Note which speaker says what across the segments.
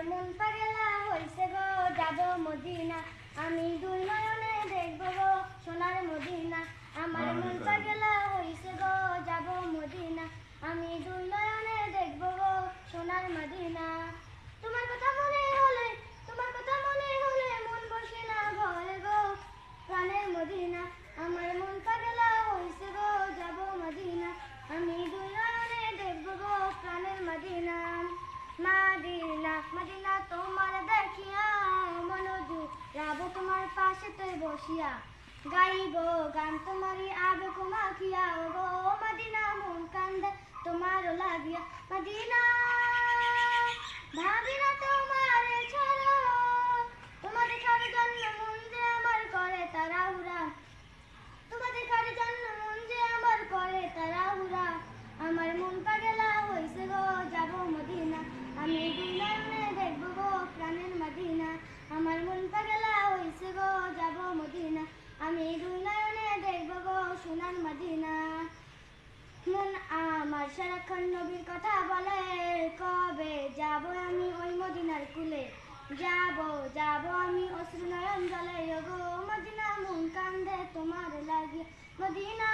Speaker 1: মন পাগলা হইছে গো যাব মদিনা, আমি দুই নয়নে দেখব গো সোনার মদিনা। আমার মন পাগলা হইছে গো যাব মদিনা, আমি দুই নয়নে দেখব গো সোনার মদিনা। তোমার কথা মনে হলে, তোমার কথা মনে হলে মন বসে না ঘরে গো প্রাণের মদিনা। আমার মন পাগলা হইছে গো যাব মদিনা, আমি দুই নয়নে দেখব গো প্রাণের মদিনা। মদিনা মদিনা তোমার দেখিয়া মনোজু রাব তোমার পাশেতে বসিয়া, গাইব গান তোমারই আবেগ মাখিয়া গো মদিনা মন কান্দে তোমার লাগিয়া। মদিনা ভাবি না তোমার ছাড়া, তোমার দেখার জন্য মন যে আমার করে তাড়াহুড়া, তোমার দেখার জন্য মন যে আমার করে তাড়াহুড়া। আমার মন পাগলা হইছে গো যাব মদিনা, আমি দুই নয়নে দেখব গো প্রাণের মদিনা। আমার মন পাগলা হইছে গো যাব মদিনা, আমি দুই নয়নে দেখব গো সোনার মদিনা। মন আমার সারাক্ষণ নবীর কথা বলে, কবে যাব আমি ওই মদিনার কুলে। যাব যাব আমি অশ্রু নয়ন জলে গো মদিনা মন কান্দে তোমার লাগিয়া। মদিনা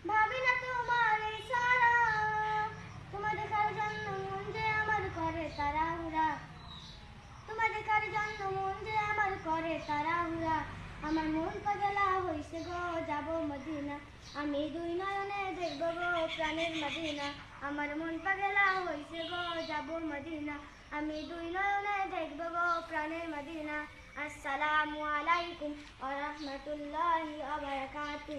Speaker 1: ভাবি না তোমার সারা, তোমার দেখার জন্য মন যে আমার করে তাড়াহুড়া, তোমার দেখার জন্য মন যে আমার করে তাড়াহুড়া। আমার মন পাগলা হইছে গো যাব মদিনা, আমি দুই নয়নে দেখব গো প্রাণের মদিনা। আমার মন পাগলা হইছে গো যাব মদিনা, আমি দুই নয়নে দেখব গো প্রাণের মদিনা। আসসালামু আলাইকুম ওয়া রাহমাতুল্লাহি ওয়া বারাকাতুহু।